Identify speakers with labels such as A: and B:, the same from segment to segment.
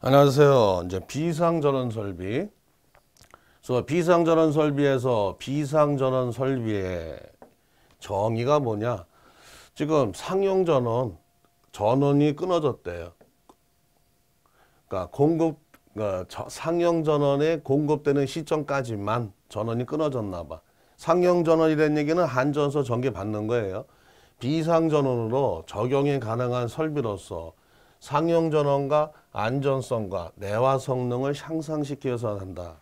A: 안녕하세요. 이제 비상전원 설비. 그래서 비상전원 설비에서 비상전원 설비의 정의가 뭐냐? 지금 상용 전원이 끊어졌대요. 그러니까 상용 전원에 공급되는 시점까지만 전원이 끊어졌나 봐. 상용 전원이라는 얘기는 한전서 전기 받는 거예요. 비상전원으로 적용이 가능한 설비로서 상용 전원과 안전성과 내화 성능을 향상시켜서 한다.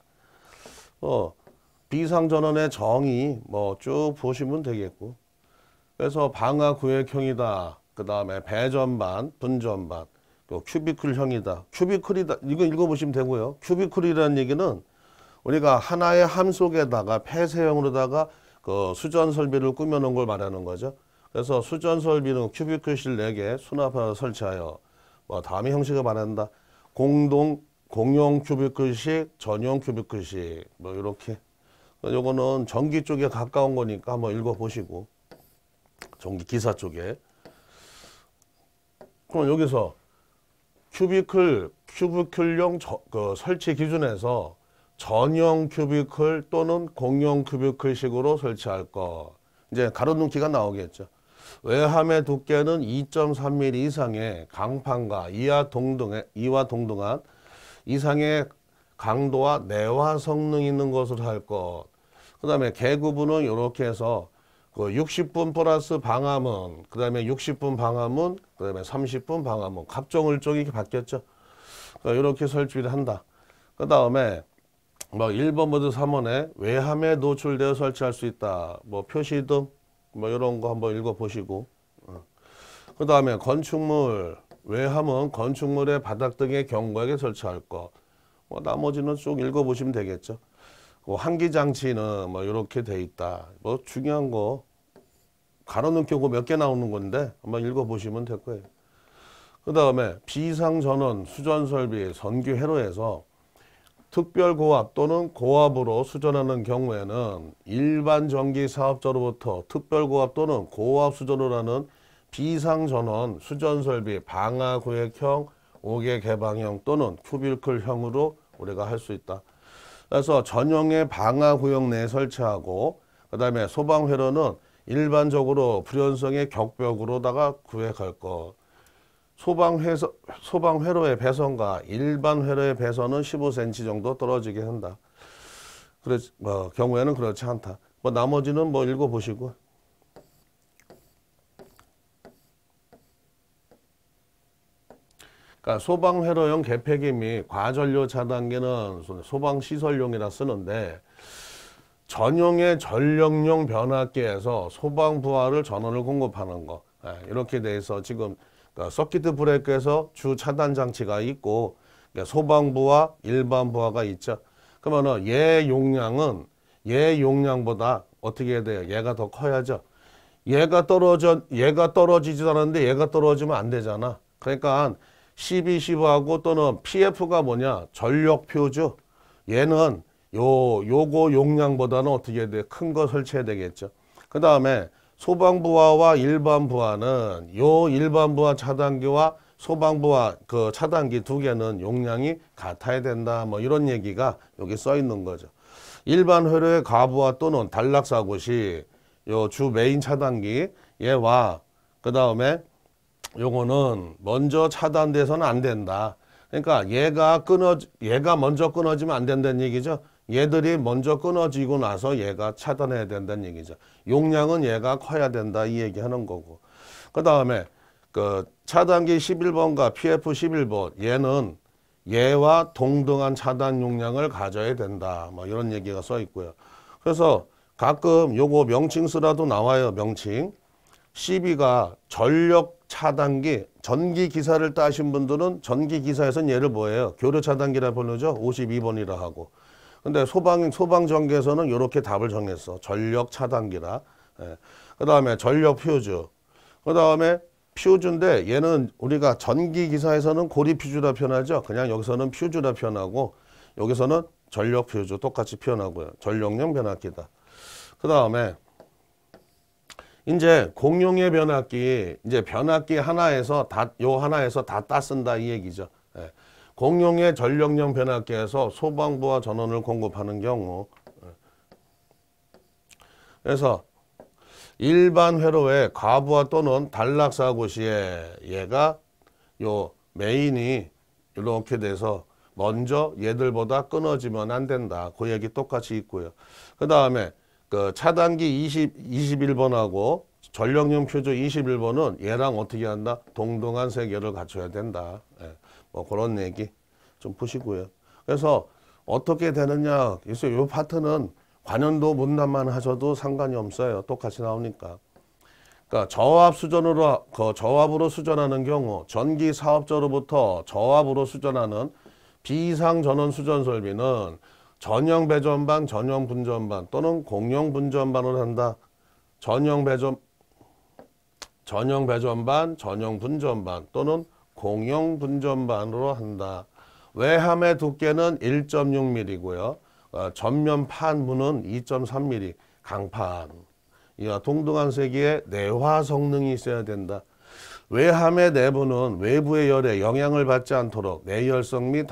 A: 비상전원의 정의 쭉 보시면 되겠고. 그래서 방화 구획형이다. 그 다음에 배전반, 분전반, 또 큐비클형이다. 큐비클이다. 이거 읽어보시면 되고요. 큐비클이라는 얘기는 우리가 하나의 함 속에다가 폐쇄형으로다가 그 수전 설비를 꾸며놓은 걸 말하는 거죠. 그래서 수전 설비는 큐비클실 4개 수납하여 설치하여 다음의 형식을 말한다. 공용 큐비클식, 전용 큐비클식 이렇게. 요거는 전기 쪽에 가까운 거니까 한번 읽어보시고, 전기 기사 쪽에. 그럼 여기서 큐비클용 설치 기준에서 전용 큐비클 또는 공용 큐비클식으로 설치할 거. 이제 가로등기가 나오겠죠. 외함의 두께는 2.3mm 이상의 강판과 이와 동등한 이상의 강도와 내화 성능 있는 것으로 할 것. 그 다음에 계급은 이렇게 해서 60분 플러스 방화문, 그 다음에 60분 방화문, 그 다음에 30분 방화문, 갑종을종이 바뀌었죠. 이렇게 설치를 한다. 그 다음에 1번부터 3번에 외함에 노출되어 설치할 수 있다. 표시등 이런 거 한번 읽어보시고. 그 다음에 건축물, 외함은 건축물의 바닥 등의 경고에게 설치할 거. 나머지는 쭉 읽어보시면 되겠죠. 환기장치는 이렇게 돼 있다. 중요한 거 가로등기고 몇 개 나오는 건데 한번 읽어보시면 될 거예요. 그 다음에 비상전원 수전설비 선규회로에서 특별고압 또는 고압으로 수전하는 경우에는 일반 전기 사업자로부터 특별고압 또는 고압 수전을 하는 비상전원 수전설비 방화구획형, 5개 개방형 또는 큐비클형으로 우리가 할 수 있다. 그래서 전용의 방화구역 내에 설치하고, 그 다음에 소방회로는 일반적으로 불연성의 격벽으로다가 구획할 것. 소방회로의 배선과 일반 회로의 배선은 15cm 정도 떨어지게 한다. 경우에는 그렇지 않다. 나머지는 읽어보시고. 그러니까 소방회로용 개폐기 및 과전료 차단기는 소방시설용이라 쓰는데, 전용의 전력용 변압기에서 소방부하를 전원을 공급하는 거. 이렇게 돼서 지금 서킷 브레이크에서 주 차단 장치가 있고, 소방부하, 일반부하가 있죠. 그러면은 얘 용량보다 어떻게 해야 돼요? 얘가 더 커야죠. 얘가 떨어지지도 않았는데 얘가 떨어지면 안 되잖아. 그러니까 12하고 또는 PF가 뭐냐? 전력 표주. 얘는 요거 용량보다는 어떻게 해야 돼? 큰 거 설치해야 되겠죠. 그 다음에 소방부하와 일반부하는 일반부하 차단기와 소방부하 차단기 2개는 용량이 같아야 된다. 이런 얘기가 여기 써 있는 거죠. 일반 회로의 가부하 또는 단락사고 시 주 메인 차단기 얘와 그 다음에 요거는 먼저 차단돼서는 안 된다. 그러니까 얘가 먼저 끊어지면 안 된다는 얘기죠. 얘들이 먼저 끊어지고 나서 얘가 차단해야 된다는 얘기죠. 용량은 얘가 커야 된다 이 얘기하는 거고. 그 다음에 차단기 11번과 PF 11번 얘는 얘와 동등한 차단 용량을 가져야 된다. 이런 얘기가 써 있고요. 그래서 가끔 요거 명칭 쓰라도 나와요. 명칭. 12가 전력 차단기, 전기 기사를 따신 분들은 전기 기사에서는 얘를 뭐예요? 교류 차단기라 부르죠. 52번이라 하고. 근데 소방 전기에서는 이렇게 답을 정했어. 전력 차단기라. 그 다음에 전력 퓨즈. 그 다음에 퓨즈인데 얘는 우리가 전기 기사에서는 고리 퓨즈라 표현하죠. 그냥 여기서는 퓨즈라 표현하고, 여기서는 전력 퓨즈 똑같이 표현하고요. 전력용 변압기다. 그 다음에 이제 공용의 변압기, 이제 변압기 하나에서 다 땄쓴다 이 얘기죠. 공용의 전력용 변압기에서 소방부와 전원을 공급하는 경우, 그래서 일반 회로에 과부하 또는 단락사고 시에 얘가 요 메인이 이렇게 돼서 먼저 얘들보다 끊어지면 안 된다. 그 얘기 똑같이 있고요. 그 다음에 그 차단기 21번하고 전력용 표조 21번은 얘랑 어떻게 한다? 동등한 세계를 갖춰야 된다. 예, 뭐 그런 얘기 좀 보시고요. 그래서 어떻게 되느냐? 그래서 이 파트는 관연도 문답만 하셔도 상관이 없어요. 똑같이 나오니까. 그러니까 저압으로 수전하는 경우 전기 사업자로부터 저압으로 수전하는 비상 전원 수전 설비는 전용 배전반, 전용 분전반 또는 공용 분전반으로 한다. 전용 배전반, 전용 분전반 또는 공용 분전반으로 한다. 외함의 두께는 1.6mm고요. 전면 판문은 2.3mm 강판. 이와 동등한 세기에 내화 성능이 있어야 된다. 외함의 내부는 외부의 열에 영향을 받지 않도록 내열성 및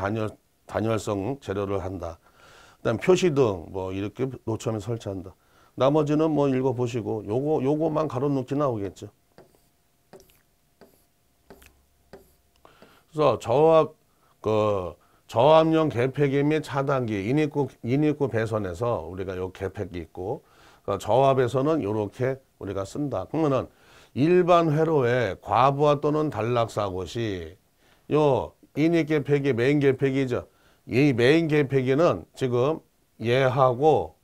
A: 단열성 재료를 한다. 그다음 표시등 뭐 이렇게 노점에 설치한다. 나머지는 뭐 읽어보시고 요거만 가로놓기 나오겠죠. 그래서 저압용 개폐기 및 차단기 인입구 배선에서 우리가 요 개폐기 있고 저압에서는 이렇게 우리가 쓴다. 그러면은 일반 회로에 과부하 또는 단락사고 시 요 인입 개폐기 메인 개폐기죠. 이 메인 개폐기는 지금 얘하고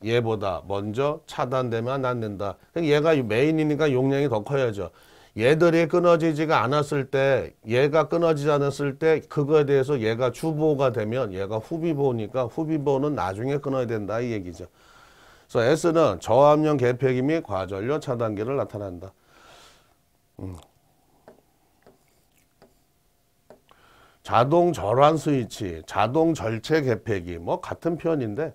A: 얘보다 먼저 차단되면 안 된다. 얘가 메인이니까 용량이 더 커야죠. 얘들이 끊어지지가 않았을 때, 얘가 끊어지지 않았을 때 그거에 대해서 얘가 주보가 되면 얘가 후비보니까 후비보는 나중에 끊어야 된다 이 얘기죠. 그래서 S는 저압용 개폐기 및 과전료 차단기를 나타낸다. 자동 절환 스위치, 자동 절체 개폐기 뭐 같은 표현인데,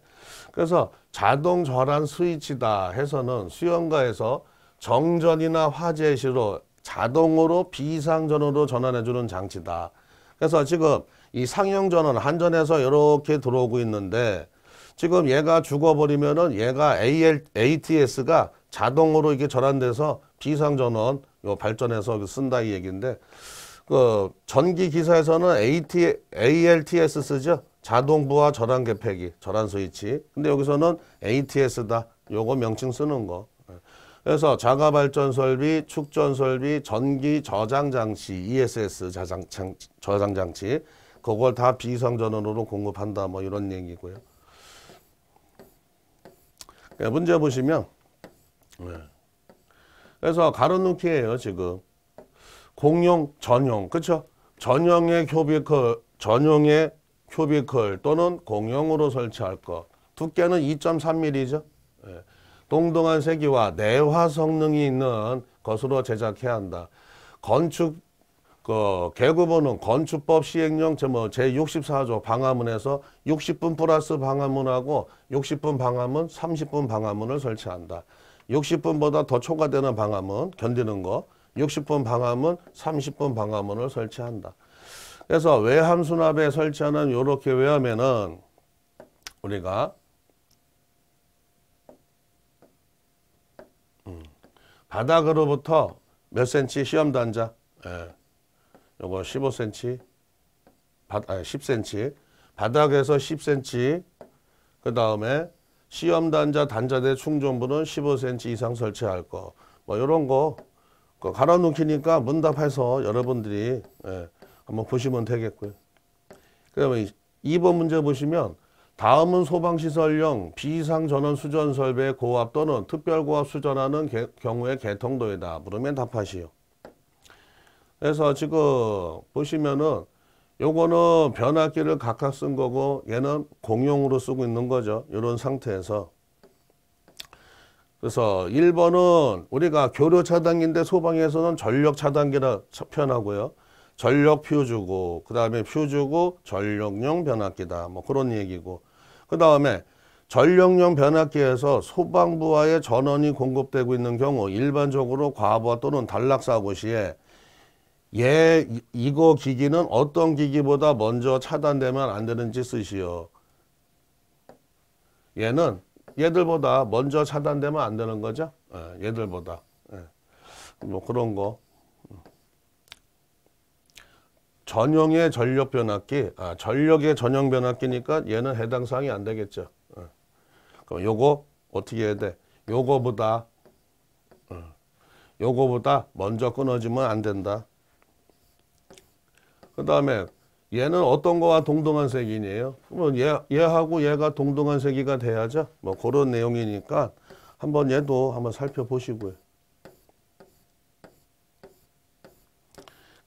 A: 그래서 자동 절환 스위치다 해서는 수영가에서 정전이나 화재 시로 자동으로 비상전원으로 전환해주는 장치다. 그래서 지금 이 상용 전원 한전에서 이렇게 들어오고 있는데 지금 얘가 죽어버리면은 얘가 ATS가 자동으로 이게 전환돼서 비상전원 요 발전해서 쓴다 이 얘기인데, 그 전기 기사에서는 ALTS 쓰죠. 자동부하 절환 개폐기, 절환 스위치. 근데 여기서는 ATS다. 요거 명칭 쓰는 거. 그래서 자가 발전 설비, 축전 설비, 전기 저장 장치, ESS 저장 장치, 그걸 다 비상 전원으로 공급한다. 뭐 이런 얘기고요. 문제 보시면, 그래서 가로놓기예요 지금. 공용, 전용, 그렇죠? 전용의 큐비클 또는 공용으로 설치할 것. 두께는 2.3mm죠. 동등한 세기와 내화 성능이 있는 것으로 제작해야 한다. 건축 계급원은 건축법 시행령 제64조 방화문에서 60분 플러스 방화문하고 60분 방화문, 30분 방화문을 설치한다. 60분보다 더 초과되는 방화문 견디는 거, 60분 방화문, 30분 방화문을 설치한다. 그래서 외함 수납에 설치하는 요렇게 외함에는 우리가 바닥으로부터 몇 cm 시험 단자, 요거 15cm, 10cm, 바닥에서 10cm, 그 다음에 시험 단자대 충전부는 15cm 이상 설치할 거, 뭐 요런 거 갈아놓기니까 문답해서 여러분들이 한번 보시면 되겠고요. 그다음에 2번 문제 보시면 다음은 소방시설용 비상전원 수전 설비의 고압 또는 특별고압 수전하는 경우의 개통도이다. 물으면 답하시오. 그래서 지금 보시면은 요거는 변압기를 각각 쓴 거고 얘는 공용으로 쓰고 있는 거죠. 이런 상태에서. 그래서 1번은 우리가 교류 차단기인데 소방에서는 전력 차단기라 표현하고요. 전력 퓨즈고, 그 다음에 퓨즈고 전력용 변압기다. 뭐 그런 얘기고. 그 다음에 전력용 변압기에서 소방부와의 전원이 공급되고 있는 경우 일반적으로 과부하 또는 단락사고 시에 이거 기기는 어떤 기기보다 먼저 차단되면 안 되는지 쓰시오. 얘는 얘들보다 먼저 차단되면 안 되는 거죠. 얘들보다. 뭐 그런 거. 전용의 전력 변압기, 전력의 전용 변압기니까 얘는 해당 사항이 안 되겠죠. 그럼 요거 어떻게 해야 돼? 요거보다 먼저 끊어지면 안 된다. 그 다음에 얘는 어떤 거와 동등한 세기이에요? 그러면 얘하고 얘가 동등한 세기가 돼야죠. 뭐 그런 내용이니까 한번 얘도 한번 살펴보시고요.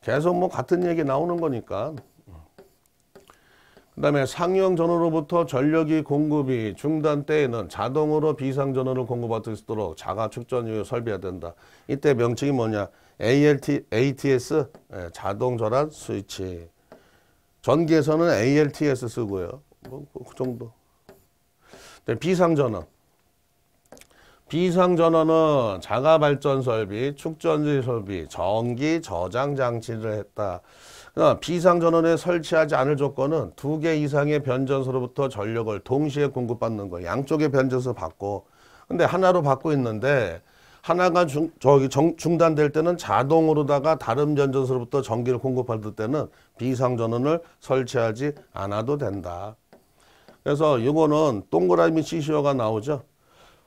A: 계속 뭐 같은 얘기 나오는 거니까. 그 다음에 상용 전원으로부터 전력이 공급이 중단 때에는 자동으로 비상 전원을 공급할 수 있도록 자가 축전유 설비해야 된다. 이때 명칭이 뭐냐? ATS 자동 전환 스위치. 전기에서는 ALTS 쓰고요. 뭐 그 정도. 비상 전원. 비상 전원은 자가 발전 설비, 축전지 설비, 전기 저장 장치를 했다. 비상 전원에 설치하지 않을 조건은 2개 이상의 변전소로부터 전력을 동시에 공급받는 거예요. 양쪽의 변전소 받고. 근데 하나로 받고 있는데 하나가 중단될 때는 자동으로다가 다른 변전소로부터 전기를 공급받을 때는 비상 전원을 설치하지 않아도 된다. 그래서 이거는 동그라미 CCO가 나오죠.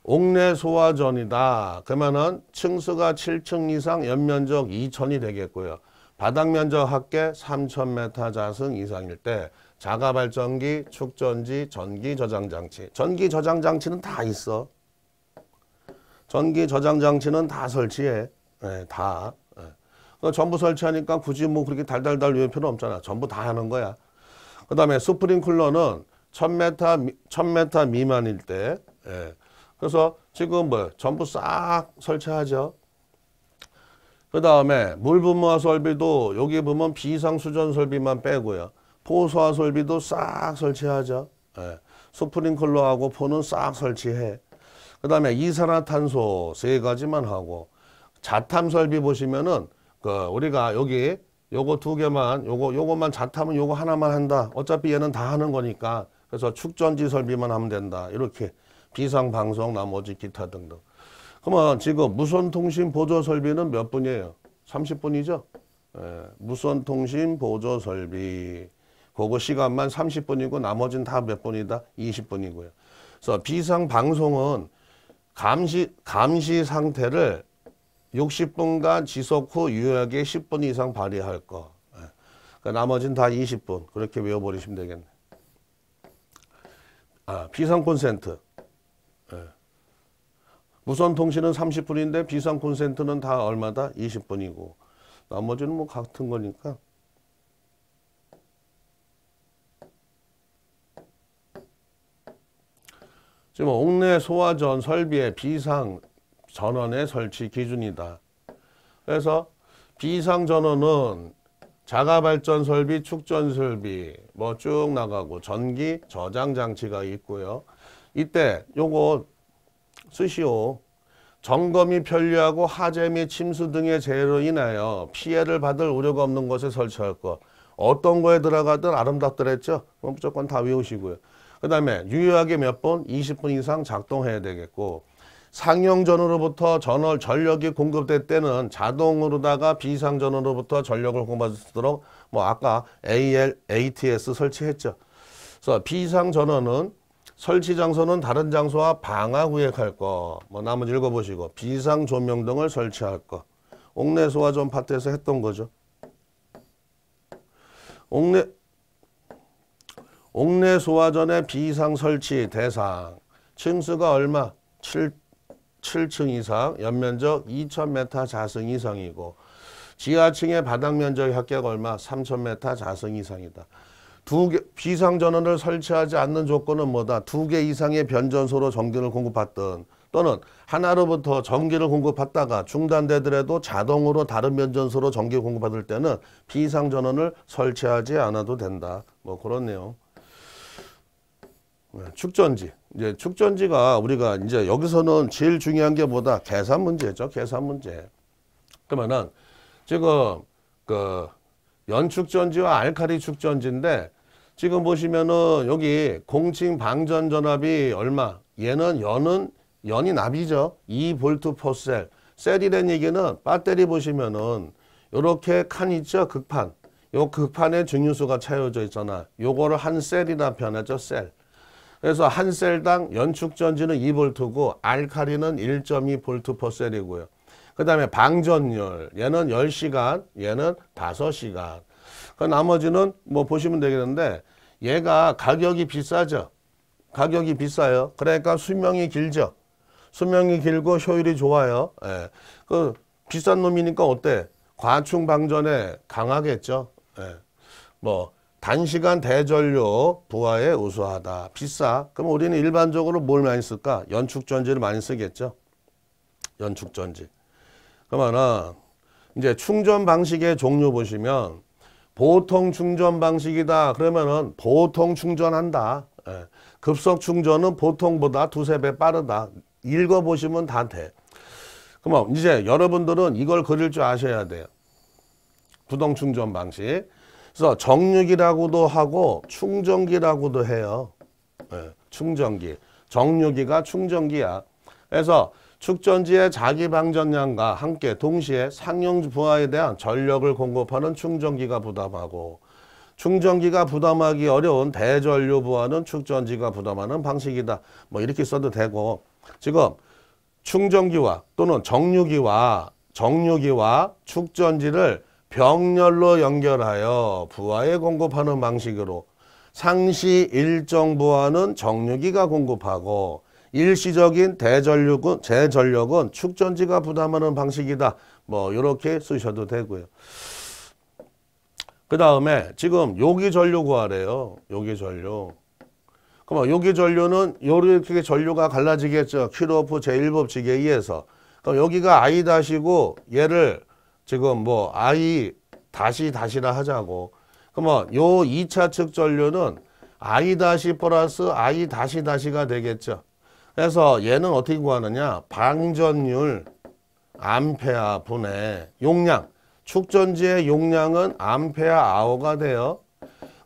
A: 옥내 소화전이다. 그러면은 층수가 7층 이상 연면적 2,000이 되겠고요. 바닥 면적 합계 3,000m 자승 이상일 때 자가 발전기, 축전지, 전기 저장 장치. 전기 저장 장치는 다 있어. 전기 저장 장치는 다 설치해. 다. 전부 설치하니까 굳이 뭐 그렇게 달달달 외울 필요 없잖아. 전부 다 하는 거야. 그 다음에 스프링클러는 1000m 미만일 때. 그래서 지금 뭐 전부 싹 설치하죠. 그 다음에 물분무화 설비도 여기 보면 비상수전 설비만 빼고요. 포수화 설비도 싹 설치하죠. 스프링클러하고 포는 싹 설치해. 그 다음에 이산화탄소 3가지만 하고 자탐 설비 보시면은 우리가 여기 요거 2개만 요것만 자탐은 요거 하나만 한다. 어차피 얘는 다 하는 거니까. 그래서 축전지 설비만 하면 된다. 이렇게. 비상방송 나머지 기타 등등. 그러면 지금 무선통신 보조 설비는 몇 분이에요? 30분이죠? 무선통신 보조 설비. 그거 시간만 30분이고 나머지는 다 몇 분이다? 20분이고요. 그래서 비상방송은 감시 상태를 60분간 지속 후 유효하게 10분 이상 발휘할 거. 나머지는 다 20분. 그렇게 외워버리시면 되겠네. 비상 콘센트. 무선 통신은 30분인데 비상 콘센트는 다 얼마다? 20분이고 나머지는 뭐 같은 거니까. 지금 옥내 소화전 설비의 비상 전원의 설치 기준이다. 그래서 비상 전원은 자가 발전 설비, 축전 설비 뭐 쭉 나가고 전기 저장 장치가 있고요. 이때 요거 쓰시오. 점검이 편리하고 화재 및 침수 등의 재해로 인하여 피해를 받을 우려가 없는 곳에 설치할 것. 어떤 거에 들어가든 아름답더랬죠. 무조건 다 외우시고요. 그 다음에 유효하게 몇 분? 20분 이상 작동해야 되겠고 상용 전원으로부터 전력이 공급될 때는 자동으로다가 비상 전원으로부터 전력을 공급할 수 있도록 뭐 아까 ATS 설치했죠. 그래서 비상 전원은 설치 장소는 다른 장소와 방화 구획할 거. 뭐 나머지 읽어보시고 비상 조명 등을 설치할 거. 옥내 소화전 파트에서 했던 거죠. 옥내 소화전의 비상 설치 대상. 층수가 얼마? 7층 이상, 연면적 2,000m 자승 이상이고 지하층의 바닥 면적 합계가 얼마? 3,000m 자승 이상이다. 비상전원을 설치하지 않는 조건은 뭐다? 2개 이상의 변전소로 전기를 공급받든 또는 하나로부터 전기를 공급받다가 중단되더라도 자동으로 다른 변전소로 전기 공급받을 때는 비상전원을 설치하지 않아도 된다. 뭐 그런 내용. 축전지. 이제 축전지가 우리가 이제 여기서는 제일 중요한 게 뭐다? 계산 문제죠. 계산 문제. 그러면은 지금 그 연축전지와 알카리 축전지인데 지금 보시면은 여기 공칭 방전 전압이 얼마? 얘는 연이 납이죠. 2V per 셀. 셀이라는 얘기는 배터리 보시면은 요렇게 칸 있죠? 극판. 요 극판에 증류수가 채워져 있잖아. 요거를 한 셀이라 표현하죠. 셀. 그래서 한 셀당 연축전지는 2V고 알카리는 1.2V per 셀이고요. 그 다음에 방전율. 얘는 10시간, 얘는 5시간. 그 나머지는 뭐 보시면 되겠는데 얘가 가격이 비싸죠. 가격이 비싸요. 그러니까 수명이 길죠. 수명이 길고 효율이 좋아요. 예. 그 비싼 놈이니까 어때? 과충 방전에 강하겠죠. 예. 뭐 단시간 대전료 부하에 우수하다. 비싸. 그럼 우리는 일반적으로 뭘 많이 쓸까? 연축전지를 많이 쓰겠죠. 연축전지. 그러면은 이제 충전 방식의 종류 보시면 보통 충전 방식이다. 그러면은 보통 충전한다. 예. 급속 충전은 보통보다 두세 배 빠르다. 읽어보시면 다 돼. 그럼 이제 여러분들은 이걸 그릴 줄 아셔야 돼요. 부동 충전 방식. 그래서 정류기라고도 하고 충전기라고도 해요. 예. 충전기. 정류기가 충전기야. 그래서 축전지의 자기 방전량과 함께 동시에 상용 부하에 대한 전력을 공급하는 충전기가 부담하고 충전기가 부담하기 어려운 대전류 부하는 축전지가 부담하는 방식이다. 뭐 이렇게 써도 되고 지금 충전기와 또는 정류기와 축전지를 병렬로 연결하여 부하에 공급하는 방식으로 상시 일정 부하는 정류기가 공급하고 일시적인 제전력은 축전지가 부담하는 방식이다. 뭐 이렇게 쓰셔도 되고요. 그 다음에 지금 요기전류 구하래요. 요기전류. 그럼 요기전류는 요렇게 전류가 갈라지겠죠. 키로프 제1법칙에 의해서. 그럼 여기가 I-고 얘를 지금 뭐 I-라 하자고. 그러면 요 2차 측 전류는 I- 플러스 I-가 되겠죠. 그래서 얘는 어떻게 구하느냐? 방전율 암페아 분의 용량. 축전지의 용량은 암페아 아워가 돼요.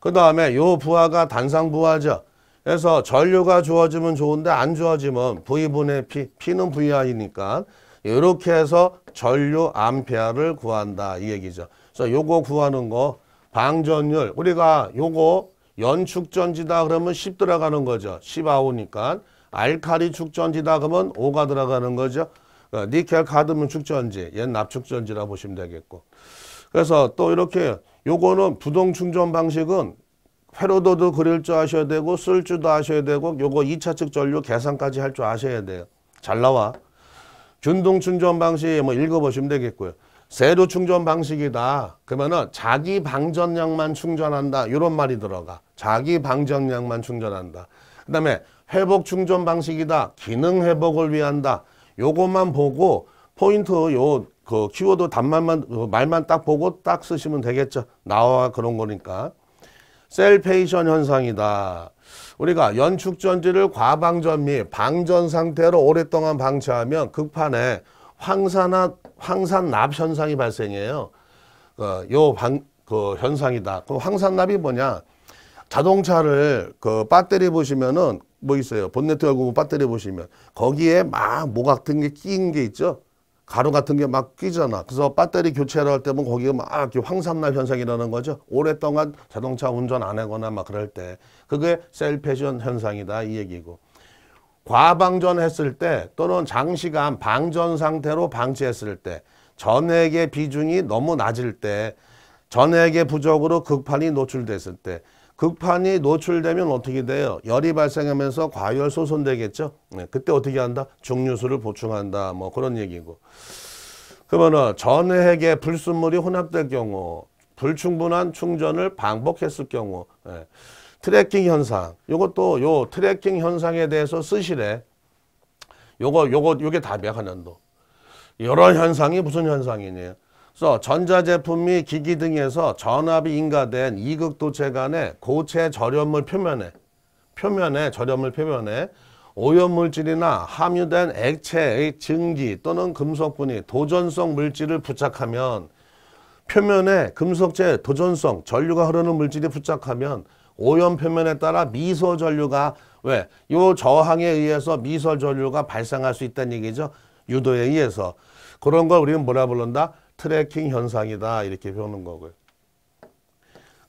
A: 그 다음에 요 부하가 단상 부하죠. 그래서 전류가 주어지면 좋은데 안 주어지면 V분의 P. P는 VI니까 이렇게 해서 전류 암페아를 구한다. 이 얘기죠. 그래서 요거 구하는 거 방전율. 우리가 요거 연축전지다 그러면 10 들어가는 거죠. 10 아오니까. 알카리 축전지다 그러면 5가 들어가는 거죠. 니켈 카드뮴 축전지, 얘는 납축전지라 보시면 되겠고. 그래서 또 이렇게 요거는 부동 충전 방식은 회로도도 그릴 줄 아셔야 되고 쓸 줄도 아셔야 되고 요거 2차 측 전류 계산까지 할 줄 아셔야 돼요. 잘 나와. 균등 충전 방식 뭐 읽어보시면 되겠고요. 세로 충전 방식이다. 그러면은 자기 방전량만 충전한다. 이런 말이 들어가. 자기 방전량만 충전한다. 그 다음에 회복 충전 방식이다. 기능 회복을 위한다. 요것만 보고 포인트 그 키워드 말만 딱 보고 딱 쓰시면 되겠죠. 나와 그런 거니까. 셀페이션 현상이다. 우리가 연축전지를 과방전 및 방전 상태로 오랫동안 방치하면 극판에 황산납 현상이 발생해요. 그 현상이다. 그 황산납이 뭐냐? 자동차를 그 배터리 보시면은 뭐 있어요? 본네트 열고 배터리 보시면 거기에 막 뭐 같은 게 끼인 게 있죠. 가루 같은 게 막 끼잖아. 그래서 배터리 교체를 할 때면 거기에 막 이렇게 황산납 현상이라는 거죠. 오랫동안 자동차 운전 안 하거나 막 그럴 때 그게 셀페이션 현상이다 이 얘기고. 과방전했을 때 또는 장시간 방전 상태로 방치했을 때 전액의 비중이 너무 낮을 때 전액의 부적으로 극판이 노출됐을 때 극판이 노출되면 어떻게 돼요? 열이 발생하면서 과열 소손되겠죠? 네, 그때 어떻게 한다? 중류수를 보충한다. 뭐 그런 얘기고. 그러면은 전액의 불순물이 혼합될 경우, 불충분한 충전을 반복했을 경우, 네. 트래킹 현상. 요것도 요 트래킹 현상에 대해서 쓰시래. 요게 답이야, 한년도. 이런 현상이 무슨 현상이냐? 그래서 전자제품 및 기기 등에서 전압이 인가된 이극도체 간의 고체 절연물 표면에 오염물질이나 함유된 액체의 증기 또는 금속분이 도전성 물질을 부착하면 표면에 금속재, 도전성, 전류가 흐르는 물질이 부착하면 오염 표면에 따라 미소 전류가 왜? 요 저항에 의해서 미소 전류가 발생할 수 있다는 얘기죠. 유도에 의해서. 그런 걸 우리는 뭐라 부른다? 트래킹 현상이다. 이렇게 배우는 거고요.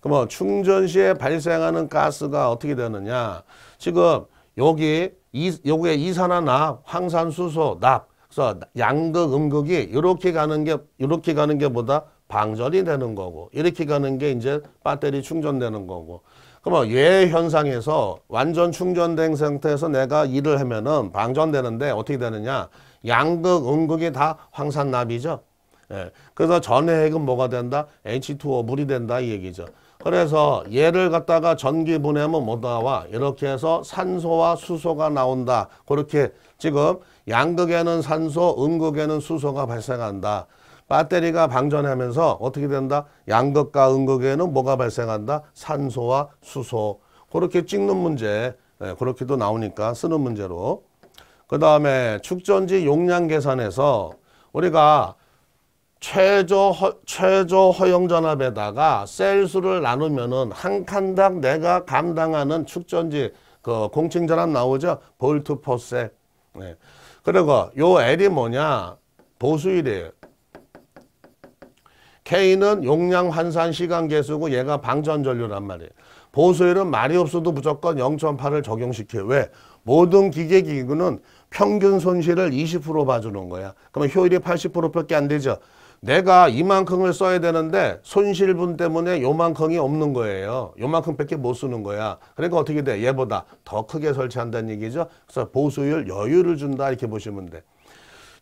A: 그럼 충전 시에 발생하는 가스가 어떻게 되느냐? 지금 여기에 이산화납, 황산수소, 납. 그래서 양극, 음극이 이렇게 가는 게 뭐다? 방전이 되는 거고, 이렇게 가는 게 이제 배터리 충전되는 거고. 그러면 얘 현상에서 완전 충전된 상태에서 내가 일을 하면은 방전되는데 어떻게 되느냐? 양극, 음극이 다 황산납이죠. 예. 그래서 전해액은 뭐가 된다? H2O, 물이 된다 이 얘기죠. 그래서 얘를 갖다가 전기 보내면 뭐 나와? 이렇게 해서 산소와 수소가 나온다. 그렇게 지금 양극에는 산소, 음극에는 수소가 발생한다. 배터리가 방전하면서 어떻게 된다? 양극과 음극에는 뭐가 발생한다? 산소와 수소. 그렇게 찍는 문제, 그렇게도 나오니까 쓰는 문제로. 그 다음에 축전지 용량 계산에서 우리가 최저 허용 전압에다가 셀 수를 나누면은 한 칸당 내가 감당하는 축전지 그 공칭 전압 나오죠? 볼트 퍼 셀. 네. 그리고 요 L이 뭐냐? 보수율이에요. K는 용량 환산 시간 계수고 얘가 방전 전류란 말이에요. 보수율은 말이 없어도 무조건 0.8을 적용시켜요. 왜? 모든 기계기구는 평균 손실을 20% 봐주는 거야. 그러면 효율이 80%밖에 안 되죠. 내가 이만큼을 써야 되는데 손실분 때문에 요만큼이 없는 거예요. 요만큼밖에 못 쓰는 거야. 그러니까 어떻게 돼? 얘보다 더 크게 설치한다는 얘기죠. 그래서 보수율 여유를 준다 이렇게 보시면 돼.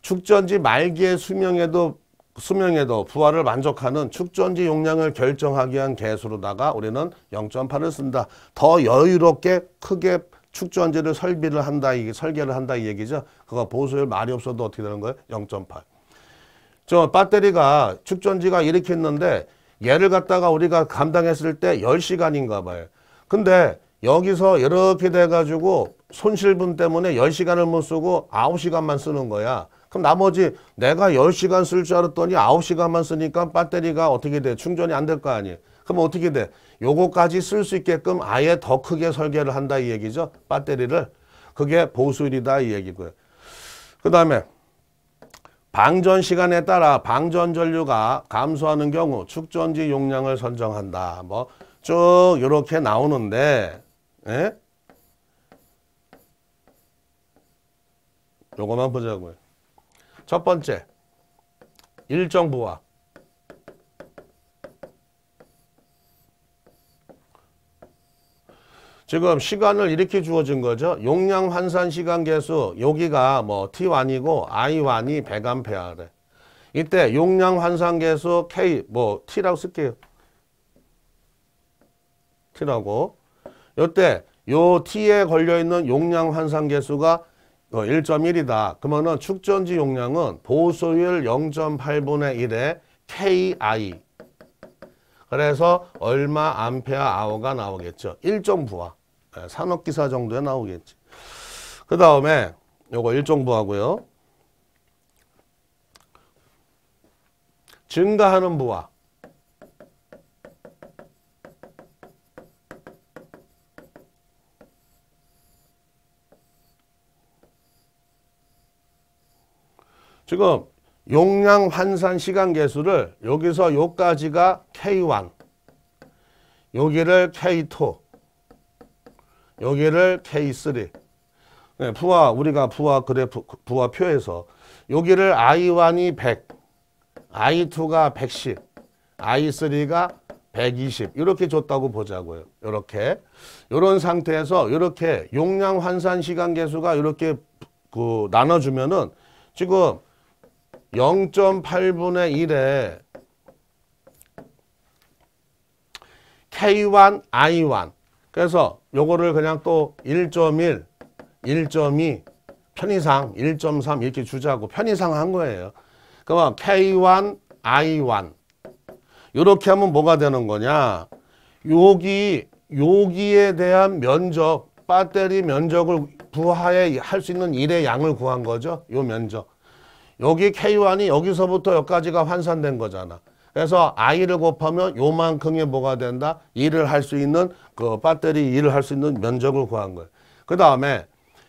A: 축전지 말기의 수명에도 부하를 만족하는 축전지 용량을 결정하기 위한 계수로다가 우리는 0.8을 쓴다. 더 여유롭게 크게 축전지를 설계를 한다 이 얘기죠. 그거 보수율 말이 없어도 어떻게 되는 거예요? 0.8. 저 배터리가 축전지가 이렇게 있는데 얘를 갖다가 우리가 감당했을 때 10시간인가 봐요. 근데 여기서 이렇게 돼가지고 손실분 때문에 10시간을 못 쓰고 9시간만 쓰는 거야. 그럼 나머지 내가 10시간 쓸 줄 알았더니 9시간만 쓰니까 배터리가 어떻게 돼? 충전이 안 될 거 아니에요. 그럼 어떻게 돼? 요거까지 쓸 수 있게끔 아예 더 크게 설계를 한다 이 얘기죠. 배터리를. 그게 보수율이다 이 얘기고요. 그 다음에 방전 시간에 따라 방전 전류가 감소하는 경우 축전지 용량을 선정한다. 뭐 쭉 이렇게 나오는데, 예? 요거만 보자고요. 첫 번째, 일정 부하. 지금 시간을 이렇게 주어진 거죠. 용량 환산 시간 계수, 여기가 뭐 T1이고 I1이 100A래. 이때 용량 환산 계수 K, 뭐 T라고 쓸게요. T라고. 이때 요 T에 걸려있는 용량 환산 계수가 1.1이다. 그러면은 축전지 용량은 보수율 0.8분의 1에 KI. 그래서 얼마 암페어 아워가 나오겠죠. 일정 부하. 산업기사 정도에 나오겠지. 그 다음에 요거 일정 부하고요. 증가하는 부하. 지금 용량 환산 시간 계수를 여기서 요까지가 K1, 여기를 K2, 여기를 K3. 네, 우리가 부하 그래프, 부하 표에서 여기를 I1이 100, I2가 110, I3가 120 이렇게 줬다고 보자고요. 이렇게 이런 상태에서 이렇게 용량 환산 시간 계수가 이렇게 나눠주면은 지금 0.8분의 1에 K1, I1. 그래서 요거를 그냥 또 1.1, 1.2, 편의상 1.3 이렇게 주자고 편의상 한 거예요. 그러면 K1, I1. 이렇게 하면 뭐가 되는 거냐? 여기에 대한 면적, 배터리 면적을 부하에 할 수 있는 일의 양을 구한 거죠. 요 면적. 여기 K1이 여기서부터 여기까지가 환산된 거잖아. 그래서 I를 곱하면 요만큼이 뭐가 된다? 일을 할 수 있는 그 배터리 일을 할 수 있는 면적을 구한 거예요. 그 다음에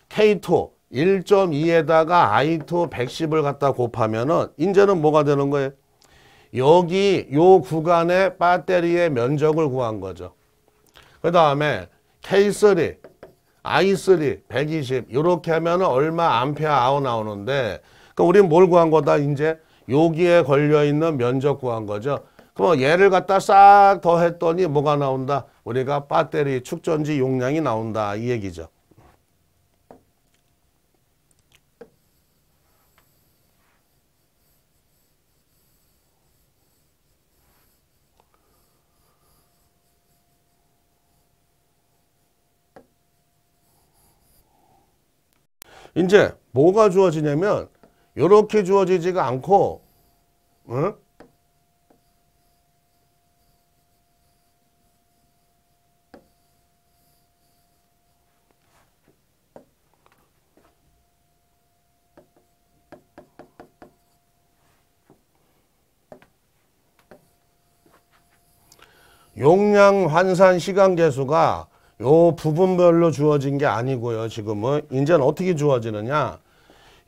A: K2 1.2에다가 I2 110을 갖다 곱하면은 이제는 뭐가 되는 거예요? 여기 요 구간의 배터리의 면적을 구한 거죠. 그 다음에 K3, I3 120 이렇게 하면 얼마 암페어 아워 나오는데 그럼 우리는 뭘 구한 거다? 이제 여기에 걸려있는 면적 구한 거죠. 그럼 얘를 갖다 싹 더했더니 뭐가 나온다? 우리가 배터리 축전지 용량이 나온다 이 얘기죠. 이제 뭐가 주어지냐면 이렇게 주어지지가 않고 응? 용량 환산 시간 계수가 요 부분별로 주어진 게 아니고요. 지금은 이제는 어떻게 주어지느냐?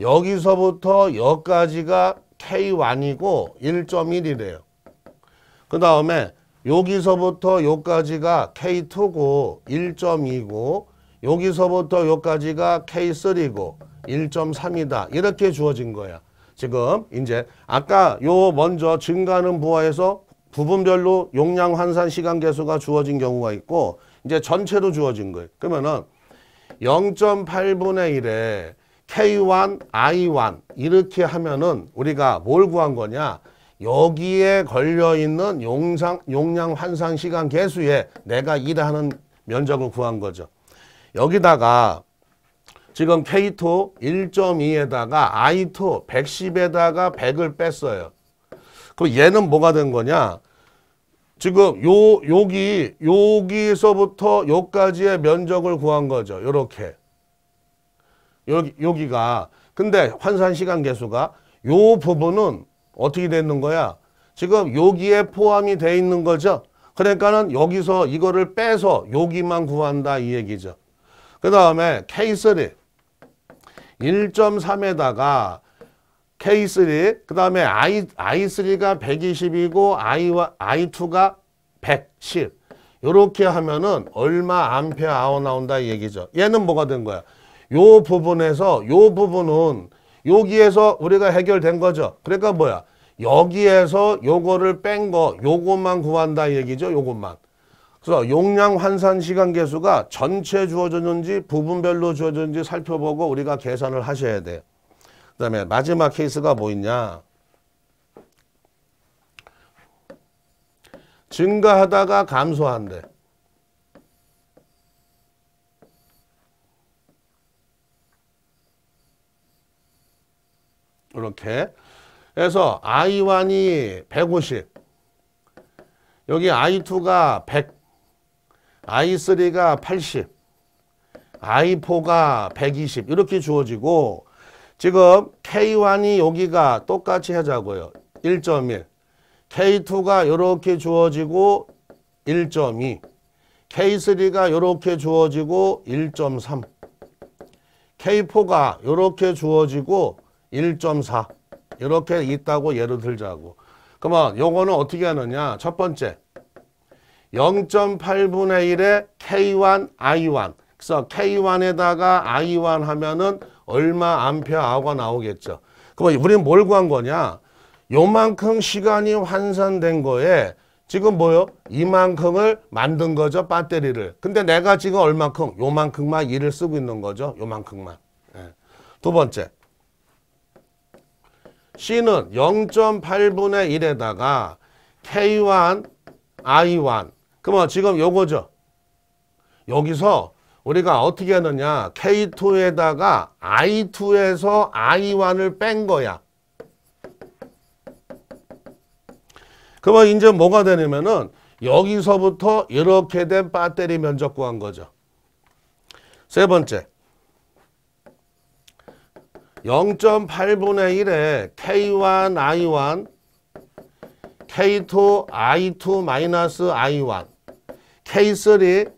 A: 여기서부터 여기까지가 K1이고 1.1이래요. 그 다음에 여기서부터 여기까지가 K2고 1.2고 여기서부터 여기까지가 K3고 1.3이다. 이렇게 주어진 거야. 지금 이제 아까 요 먼저 증가하는 부하에서 부분별로 용량 환산 시간 계수가 주어진 경우가 있고 이제 전체로 주어진 거예요. 그러면은 0.8분의 1에 K1, I1 이렇게 하면은 우리가 뭘 구한 거냐? 여기에 걸려있는 용량 환산 시간 계수에 내가 일하는 면적을 구한 거죠. 여기다가 지금 K2 1.2에다가 I2 110에다가 100을 뺐어요. 그럼 얘는 뭐가 된 거냐? 지금 여기서부터 여기까지의 면적을 구한 거죠. 요렇게. 여기가. 근데 환산 시간 계수가 요 부분은 어떻게 되는 거야? 지금 여기에 포함이 돼 있는 거죠. 그러니까는 여기서 이거를 빼서 여기만 구한다 이 얘기죠. 그 다음에 K3 1.3에다가 K3 그 다음에 I3가 120이고 I2가 110 이렇게 하면은 얼마 암페어 아워 나온다 이 얘기죠. 얘는 뭐가 된 거야? 요 부분에서 요 부분은 여기에서 우리가 해결된 거죠. 그러니까 뭐야? 여기에서 요거를 뺀 거 요것만 구한다 이 얘기죠. 요것만. 그래서 용량 환산 시간 계수가 전체 주어졌는지 부분별로 주어졌는지 살펴보고 우리가 계산을 하셔야 돼요. 그 다음에 마지막 케이스가 뭐 있냐? 증가하다가 감소한대. 이렇게. 그래서 I1이 150, 여기 I2가 100, I3가 80, I4가 120 이렇게 주어지고 지금 K1이 여기가 똑같이 하자고요. 1.1. K2가 이렇게 주어지고 1.2. K3가 이렇게 주어지고 1.3. K4가 이렇게 주어지고 1.4. 이렇게 있다고 예를 들자고. 그러면 요거는 어떻게 하느냐? 첫 번째. 0.8분의 1에 K1, I1. 그래서 K1에다가 I1 하면은 얼마 암페어 아워가 나오겠죠. 그럼 우리는 뭘 구한 거냐? 요만큼 시간이 환산된 거에 지금 뭐요? 이만큼을 만든 거죠, 배터리를. 근데 내가 지금 얼만큼? 요만큼만 일을 쓰고 있는 거죠, 요만큼만. 예. 두 번째. C는 0.8분의 1에다가 K1, I1. 그러면 지금 요거죠. 여기서 우리가 어떻게 하느냐? K2에다가 I2에서 I1을 뺀 거야. 그러면 이제 뭐가 되냐면은 여기서부터 이렇게 된 배터리 면적 구한 거죠. 세 번째. 0.8분의 1에 K1, I1 K2 I2 마이너스 I1 K3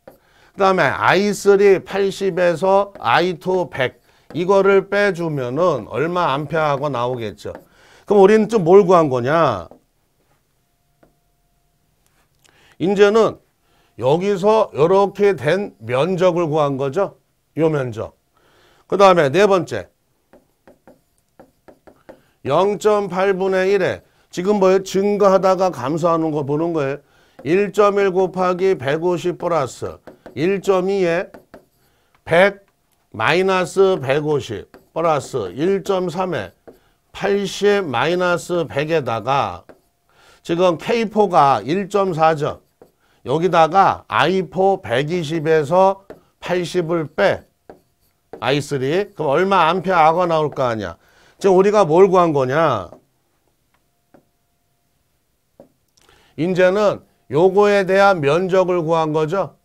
A: 그 다음에 I3 80에서 I2 100 이거를 빼주면은 얼마 암페어하고 나오겠죠. 그럼 우리는 좀 뭘 구한 거냐? 이제는 여기서 이렇게 된 면적을 구한 거죠. 요 면적. 그 다음에 네 번째 0.8분의 1에 지금 뭐예요? 증가하다가 감소하는 거 보는 거예요. 1.1 곱하기 150 플러스 1.2에 100 마이너스 150 플러스 1.3에 80 마이너스 100에다가 지금 K4가 1.4죠. 여기다가 I4 120에서 80을 빼 I3 그럼 얼마 암페어 아가 나올 거 아니야. 지금 우리가 뭘 구한 거냐? 이제는 요거에 대한 면적을 구한 거죠.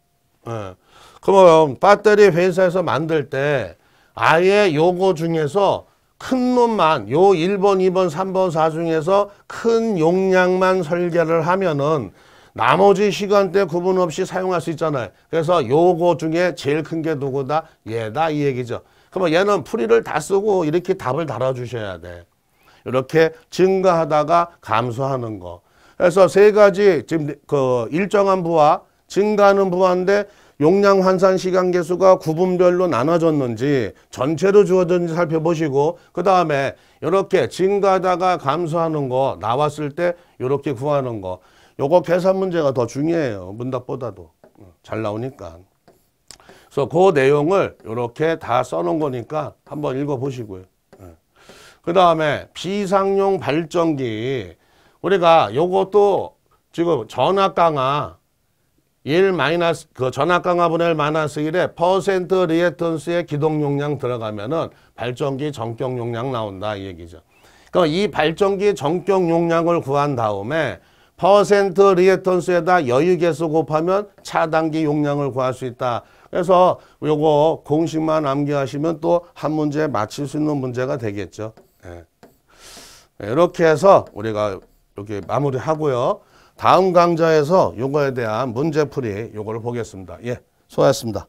A: 그럼 배터리 회사에서 만들 때 아예 요거 중에서 큰 놈만 요 1번, 2번, 3번, 4 중에서 큰 용량만 설계를 하면은 나머지 시간대 구분 없이 사용할 수 있잖아요. 그래서 요거 중에 제일 큰 게 누구다? 얘다 이 얘기죠. 그러면 얘는 풀이를 다 쓰고 이렇게 답을 달아주셔야 돼. 이렇게 증가하다가 감소하는 거. 그래서 세 가지 지금 그 일정한 부하, 증가하는 부하인데 용량 환산 시간 개수가 구분별로 나눠졌는지 전체로 주어졌는지 살펴보시고 그 다음에 이렇게 증가하다가 감소하는 거 나왔을 때 이렇게 구하는 거. 요거 계산 문제가 더 중요해요. 문답보다도 잘 나오니까. 그래서 그 내용을 이렇게 다 써놓은 거니까 한번 읽어보시고요. 그 다음에 비상용 발전기 우리가 요것도 지금 전압 강화 1 마이너스 그 전압 강화분의 1 마이너스 1에 퍼센트 리액턴스의 기동 용량 들어가면은 발전기 전격 용량 나온다 이 얘기죠. 그러니까 이 발전기 전격 용량을 구한 다음에 퍼센트 리액턴스에다 여유 개수 곱하면 차단기 용량을 구할 수 있다. 그래서 요거 공식만 암기하시면 또 한 문제 맞힐 수 있는 문제가 되겠죠. 예. 이렇게 해서 우리가 이렇게 마무리하고요. 다음 강좌에서 요거에 대한 문제풀이 요거를 보겠습니다. 예, 수고하셨습니다.